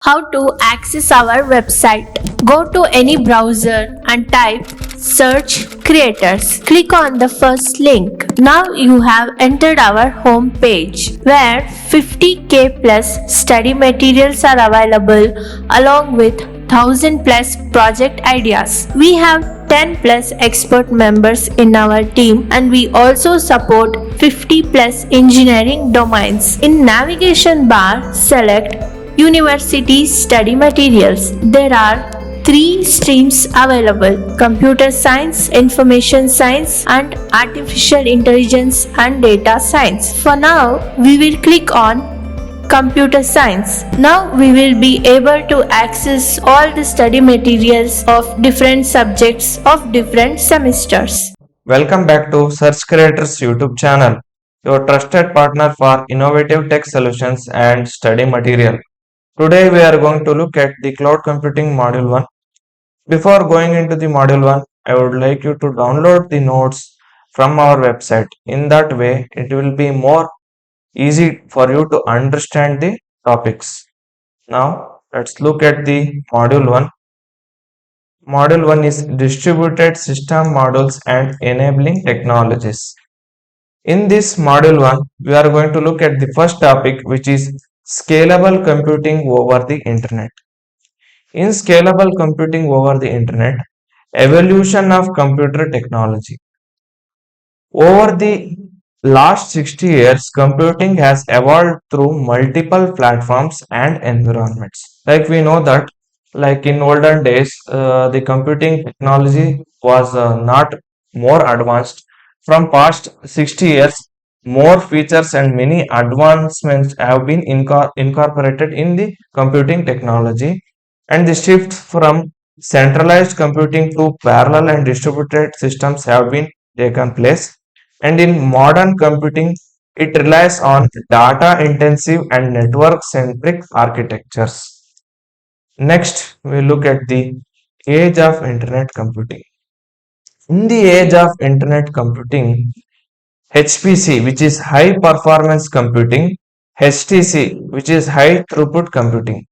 How to access our website. Go to any browser and type search creators. Click on the first link. Now you have entered our home page where 50k plus study materials are available along with 1000 plus project ideas. We have 10 plus expert members in our team and we also support 50 plus engineering domains. In navigation bar, select University study materials. There are three streams available: computer science, information science, and artificial intelligence and data science. For now, we will click on computer science. Now we will be able to access all the study materials of different subjects of different semesters. Welcome back to Search Creators YouTube channel, your trusted partner for innovative tech solutions and study material. Today we are going to look at the cloud computing module 1. Before going into the module 1, I would like you to download the notes from our website. In that way, it will be more easy for you to understand the topics. Now, let's look at the module 1. Module 1 is Distributed System Modules and Enabling Technologies. In this module 1, we are going to look at the first topic, which is scalable computing over the internet. In scalable computing over the internet, evolution of computer technology. Over the last 60 years, computing has evolved through multiple platforms and environments. Like we know that, like in olden days, the computing technology was not more advanced. From past 60 years, more features and many advancements have been incorporated in the computing technology, and the shift from centralized computing to parallel and distributed systems have been taken place. And in modern computing, it relies on data intensive and network centric architectures. Next, we look at the age of internet computing. In the age of internet computing, HPC, which is high performance computing, HTC, which is high throughput computing.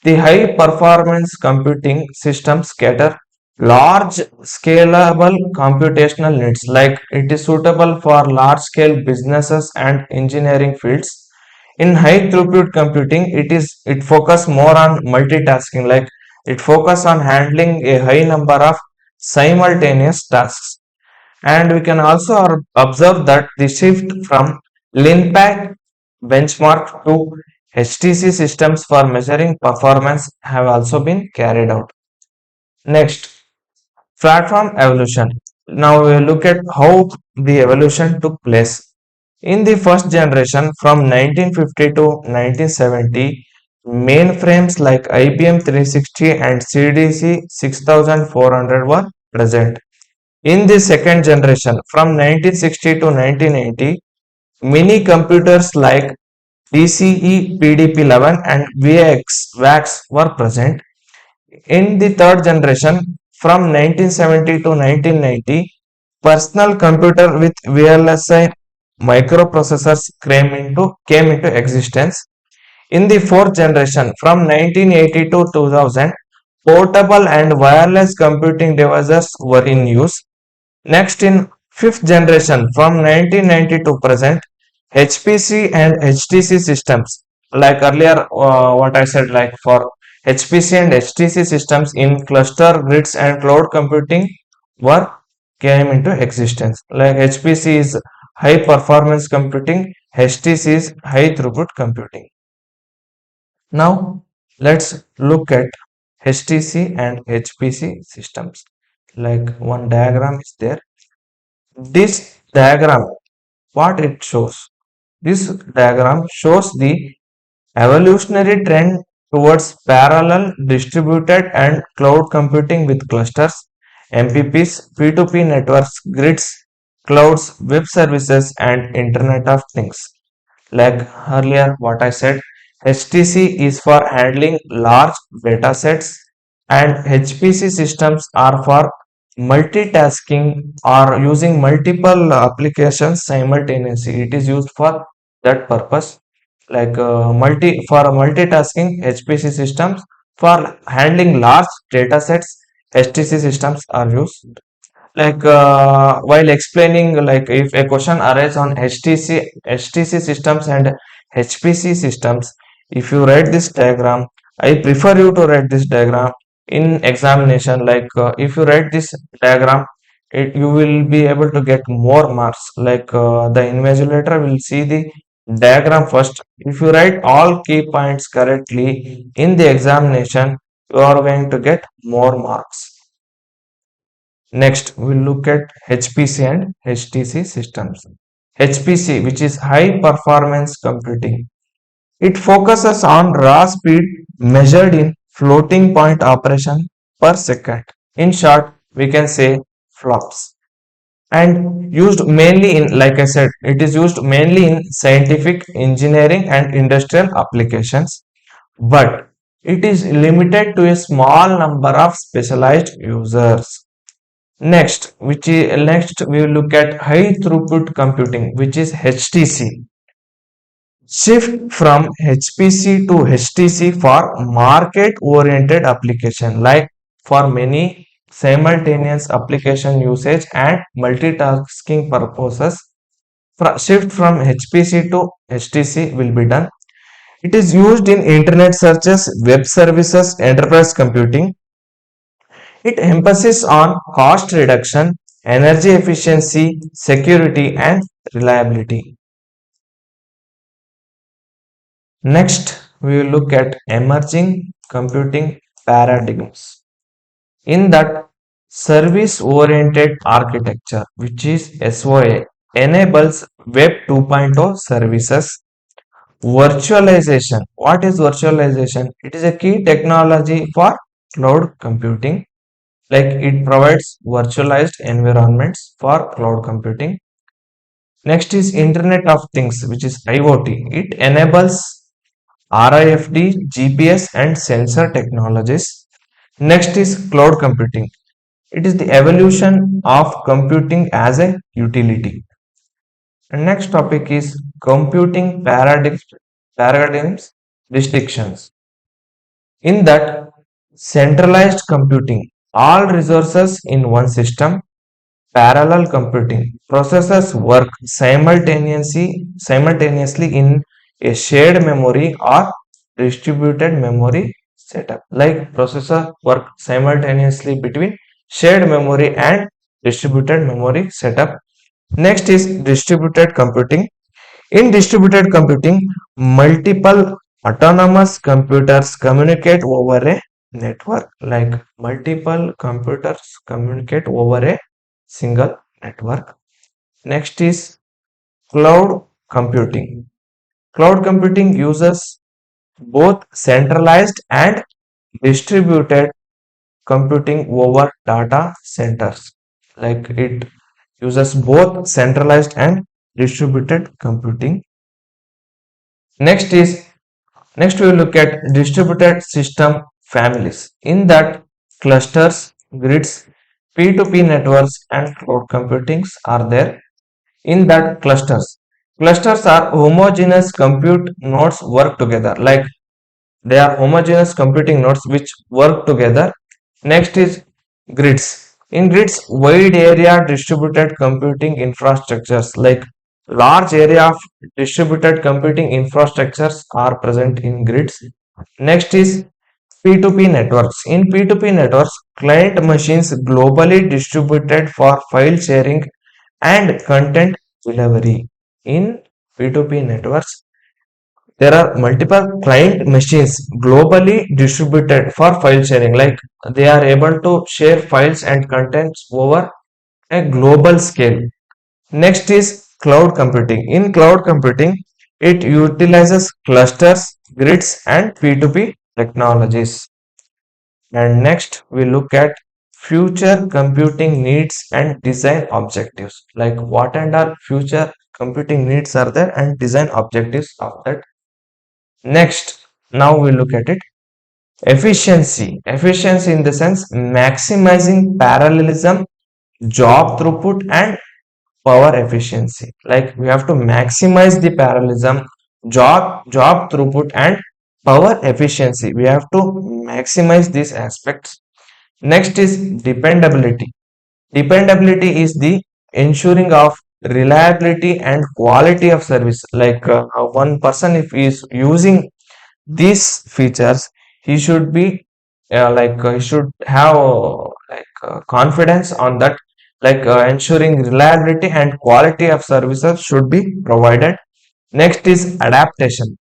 The high performance computing systems cater large scalable computational needs, like it is suitable for large scale businesses and engineering fields. In high throughput computing, it focus more on multitasking, like it focus on handling a high number of simultaneous tasks. And we can also observe that the shift from LinPack benchmark to HTC systems for measuring performance have also been carried out. Next, platform evolution. Now we look at how the evolution took place. In the first generation from 1950 to 1970, mainframes like IBM 360 and CDC 6400 were present. In the second generation from 1960 to 1980, mini computers like DCE PDP-11 and VAX were present. In the third generation from 1970 to 1990, personal computer with VLSI microprocessors came into existence. In the fourth generation from 1980 to 2000, portable and wireless computing devices were in use. Next, in fifth generation from 1990 to present, HPC and HTC systems, like earlier what I said, like for HPC and HTC systems in cluster grids and cloud computing were came into existence. Like HPC is high performance computing, HTC is high throughput computing. Now let's look at HTC and HPC systems. Like one diagram is there. This diagram, what it shows? This diagram shows the evolutionary trend towards parallel, distributed and cloud computing with clusters, MPPs, P2P networks, grids, clouds, web services and Internet of Things. Like earlier what I said, HTC is for handling large data sets and HPC systems are for multitasking or using multiple applications simultaneously. It is used for that purpose. like for multitasking HPC systems. For handling large data sets, HTC systems are used. Like while explaining, like if a question arises on HTC systems and HPC systems, if you write this diagram, I prefer you to write this diagram in examination. Like if you write this diagram, you will be able to get more marks. Like the invigilator will see the diagram first. If you write all key points correctly in the examination, you are going to get more marks. Next, we'll look at HPC and HTC systems. HPC, which is high performance computing. It focuses on raw speed measured in floating point operation per second. In short, we can say flops. And used mainly in, like I said, it is used mainly in scientific, engineering, and industrial applications. But it is limited to a small number of specialized users. Next we will look at high throughput computing, which is HTC. Shift from HPC to HTC for market oriented application, like for many simultaneous application usage and multitasking purposes. Shift from HPC to HTC will be done. It is used in internet searches, web services, enterprise computing. It emphasizes on cost reduction, energy efficiency, security, and reliability. Next, we will look at emerging computing paradigms. In that, service oriented architecture, which is SOA, enables Web 2.0 services. Virtualization. What is virtualization? It is a key technology for cloud computing. Like it provides virtualized environments for cloud computing. Next is Internet of Things, which is IoT. It enables RIFD, GPS, and sensor technologies. Next is cloud computing. It is the evolution of computing as a utility. And next topic is computing paradigms distinctions. In that, centralized computing, all resources in one system. Parallel computing, processes work simultaneously in a shared memory or distributed memory setup. Like processor work simultaneously between shared memory and distributed memory setup. Next is distributed computing. In distributed computing, multiple autonomous computers communicate over a network. Like multiple computers communicate over a single network. Next is cloud computing. Cloud computing uses both centralized and distributed computing over data centers. Like it uses both centralized and distributed computing. Next we will look at distributed system families. In that, clusters, grids, P2P networks, and cloud computings are there. In that, clusters are homogeneous compute nodes work together. Like they are homogeneous computing nodes which work together. Next is grids. In grids, wide area distributed computing infrastructures, like large area of distributed computing infrastructures are present in grids. Next is P2P networks. In P2P networks, client machines globally distributed for file sharing and content delivery. In P2P networks, there are multiple client machines globally distributed for file sharing. Like they are able to share files and contents over a global scale. Next is cloud computing. In cloud computing, it utilizes clusters, grids, and P2P technologies. And next, we look at future computing needs and design objectives. Like what and all future computing needs are there and design objectives of that. Next, now we look at it. Efficiency. Efficiency in the sense maximizing parallelism, job throughput, and power efficiency. Like we have to maximize the parallelism, job throughput and power efficiency. We have to maximize these aspects. Next is dependability. Dependability is the ensuring of reliability and quality of service. Like one person, if he is using these features, he should be he should have confidence on that. Like ensuring reliability and quality of services should be provided. Next is adaptation.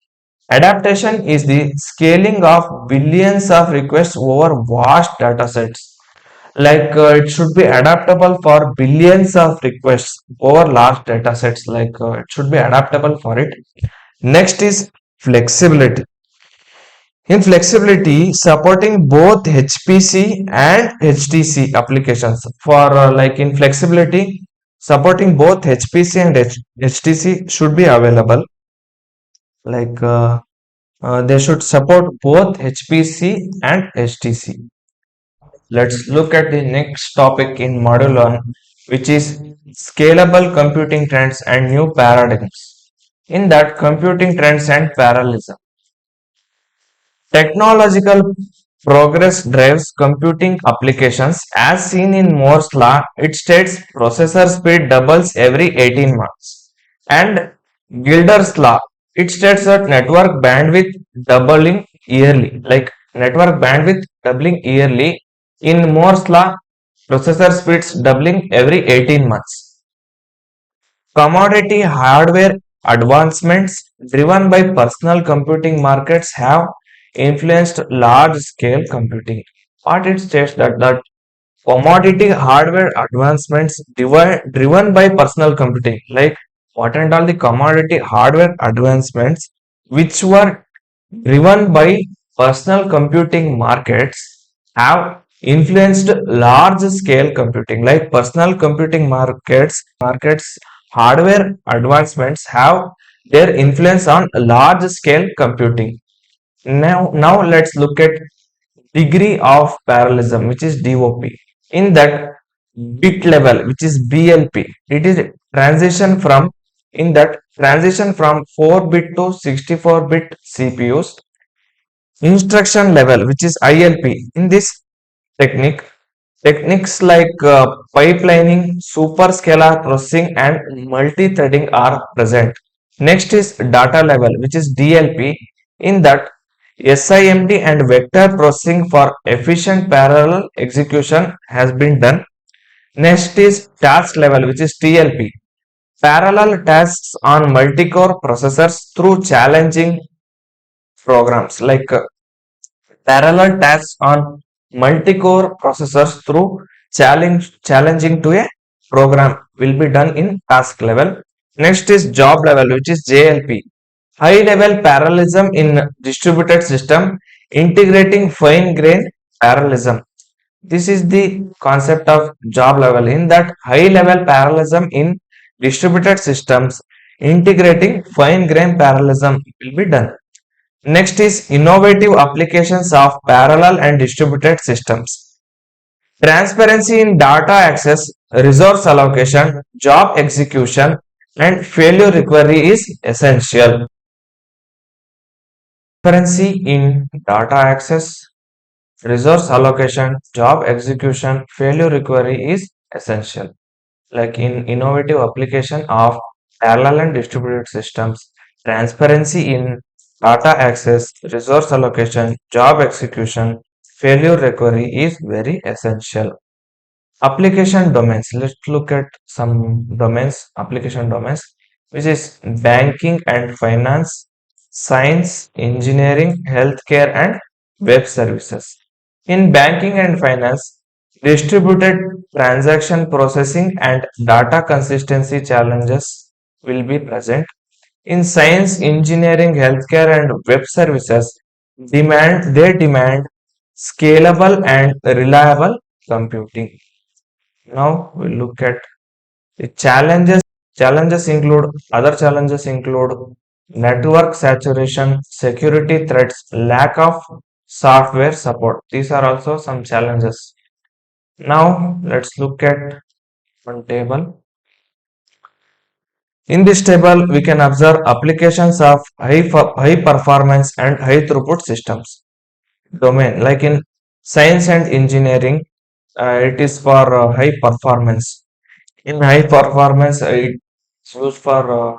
Adaptation is the scaling of billions of requests over vast data sets. Like it should be adaptable for billions of requests over large data sets. Like it should be adaptable for it. Next is flexibility. In flexibility, supporting both HPC and HTC applications. For like in flexibility, supporting both HPC and HTC should be available. Like they should support both HPC and HTC. Let's look at the next topic in Module 1, which is scalable computing trends and new paradigms. In that, computing trends and parallelism. Technological progress drives computing applications. As seen in Moore's law, it states processor speed doubles every 18 months. And Gilder's law, it states that network bandwidth doubling yearly. Like network bandwidth doubling yearly. In Moore's law, processor speeds doubling every 18 months. Commodity hardware advancements driven by personal computing markets have influenced large-scale computing. What it states that commodity hardware advancements driven by personal computing, like what and all the commodity hardware advancements which were driven by personal computing markets have influenced large scale computing. Like personal computing markets hardware advancements have their influence on large scale computing. Now let's look at degree of parallelism, which is DOP. In that bit level, which is BLP, it is transition from 4-bit to 64-bit CPUs. Instruction level, which is ILP. In this techniques like pipelining, superscalar processing, and multi-threading are present. Next is data level, which is DLP. In that, SIMD and vector processing for efficient parallel execution has been done. Next is task level, which is TLP. Parallel tasks on multi-core processors through challenging programs. Like parallel tasks on multi-core processors through challenging to a program will be done in task level. Next is job level, which is JLP. High level parallelism in distributed system integrating fine grain parallelism. This is the concept of job level. In that, high level parallelism in distributed systems integrating fine grain parallelism will be done. Next is innovative applications of parallel and distributed systems. Transparency in data access, resource allocation, job execution, and failure recovery is essential. Transparency in data access, resource allocation, job execution, failure recovery is essential. Like in innovative application of parallel and distributed systems, transparency in data access, resource allocation, job execution, failure recovery is very essential. Application domains. Let's look at some application domains, which is banking and finance, science, engineering, healthcare, and web services. In banking and finance, distributed transaction processing and data consistency challenges will be present. In science, engineering, healthcare, and web services, demand scalable and reliable computing. Now we look at the challenges. Other challenges include network saturation, security threats, lack of software support. These are also some challenges. Now let's look at one table. In this table, we can observe applications of high performance and high throughput systems domain. Like in science and engineering, it is for high performance. In high performance, it's used for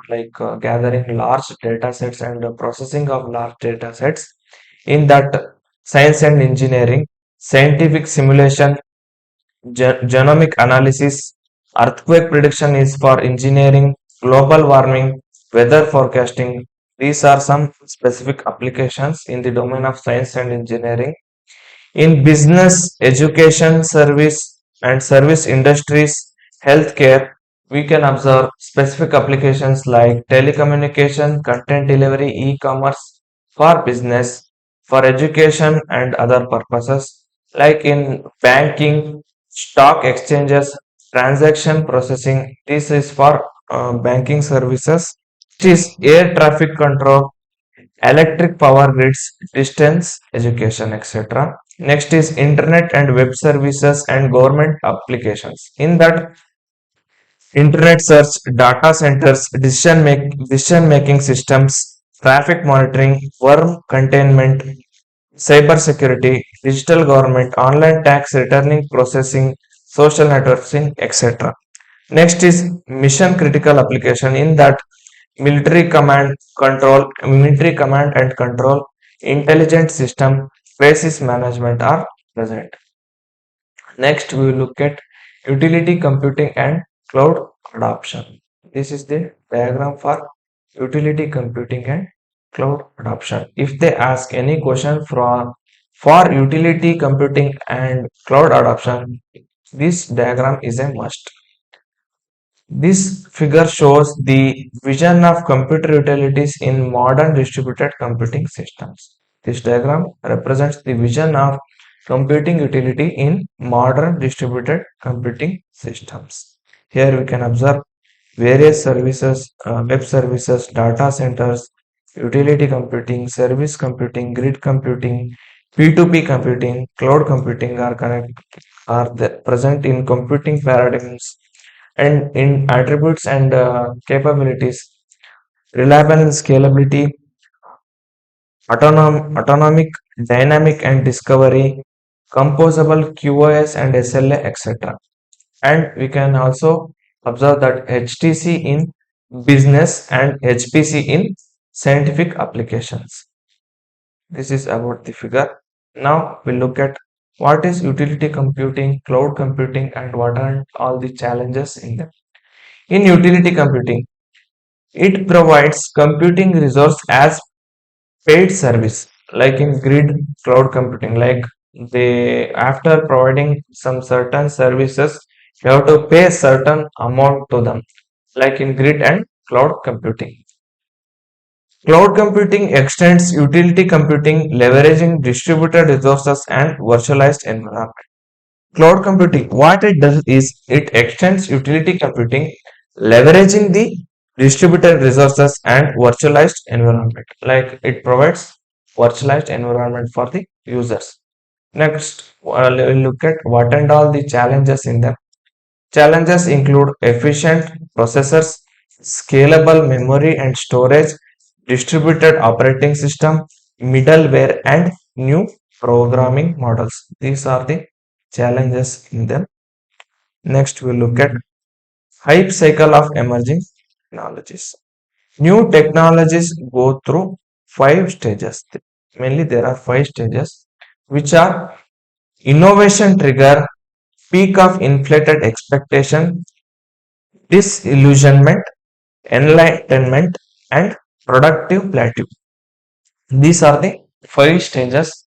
gathering large data sets and processing of large data sets. In that science and engineering, scientific simulation, genomic analysis, earthquake prediction is for engineering, global warming, weather forecasting. These are some specific applications in the domain of science and engineering. In business, education, service, and service industries, healthcare, we can observe specific applications like telecommunication, content delivery, e-commerce for business, for education and other purposes, like in banking, stock exchanges, transaction processing. This is for banking services. It is air traffic control, electric power grids, distance education, etc. Next is internet and web services and government applications. In that, internet search, data centers, decision making systems, traffic monitoring, worm containment, cyber security, digital government, online tax returning processing, social networking, etc. Next is mission critical application. In that, military command and control, intelligent system, crisis management are present. Next, we will look at utility computing and cloud adoption. This is the diagram for utility computing and cloud adoption. If they ask any question for utility computing and cloud adoption, this diagram is a must. This figure shows the vision of computer utilities in modern distributed computing systems. This diagram represents the vision of computing utility in modern distributed computing systems. Here we can observe various services, web services, data centers, utility computing, service computing, grid computing, P2P computing, cloud computing are present in computing paradigms and in attributes and capabilities, reliable and scalability, autonomic, dynamic and discovery, composable QoS and SLA, etc. And we can also observe that HTC in business and HPC in scientific applications. This is about the figure. Now we look at what is utility computing, cloud computing, and what are all the challenges in them. In utility computing, it provides computing resource as paid service, like in grid cloud computing. Like they after providing some certain services, you have to pay certain amount to them, like in grid and cloud computing. Cloud computing extends utility computing, leveraging distributed resources and virtualized environment. Cloud computing, what it does is it extends utility computing, leveraging the distributed resources and virtualized environment. Like it provides virtualized environment for the users. Next, we'll look at what and all the challenges in them. Challenges include efficient processors, scalable memory and storage, distributed operating system, middleware, and new programming models. These are the challenges in them. Next, we'll look at hype cycle of emerging technologies. New technologies go through 5 stages. Mainly, there are 5 stages, which are innovation trigger, peak of inflated expectation, disillusionment, enlightenment, and productive plateau. These are the 5 stages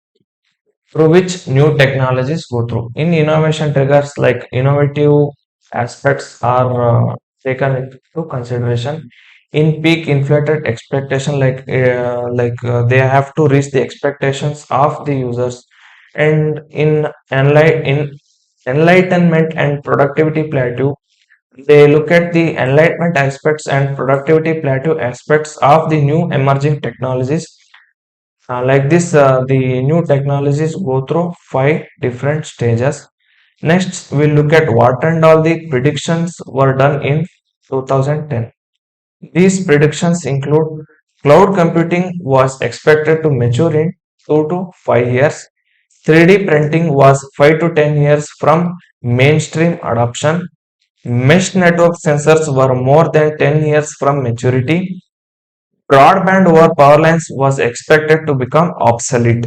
through which new technologies go through. In innovation triggers, like innovative aspects are taken into consideration. In peak inflated expectation, they have to reach the expectations of the users, and in enlightenment and productivity plateau, they look at the enlightenment aspects and productivity plateau aspects of the new emerging technologies. The new technologies go through 5 different stages. Next, we'll look at what and all the predictions were done in 2010. These predictions include cloud computing was expected to mature in 2 to 5 years, 3D printing was 5 to 10 years from mainstream adoption, mesh network sensors were more than 10 years from maturity, broadband over power lines was expected to become obsolete.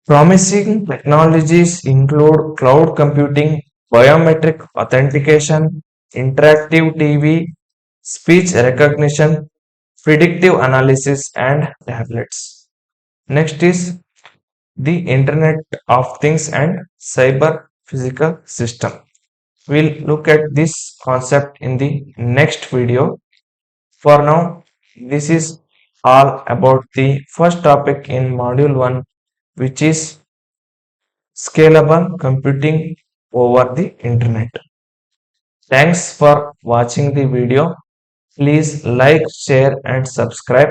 Promising technologies include cloud computing, biometric authentication, interactive TV, speech recognition, predictive analysis, and tablets. Next is the Internet of Things and Cyber Physical System. We'll look at this concept in the next video. For now, this is all about the first topic in Module 1, which is scalable computing over the internet. Thanks for watching the video. Please like, share and subscribe.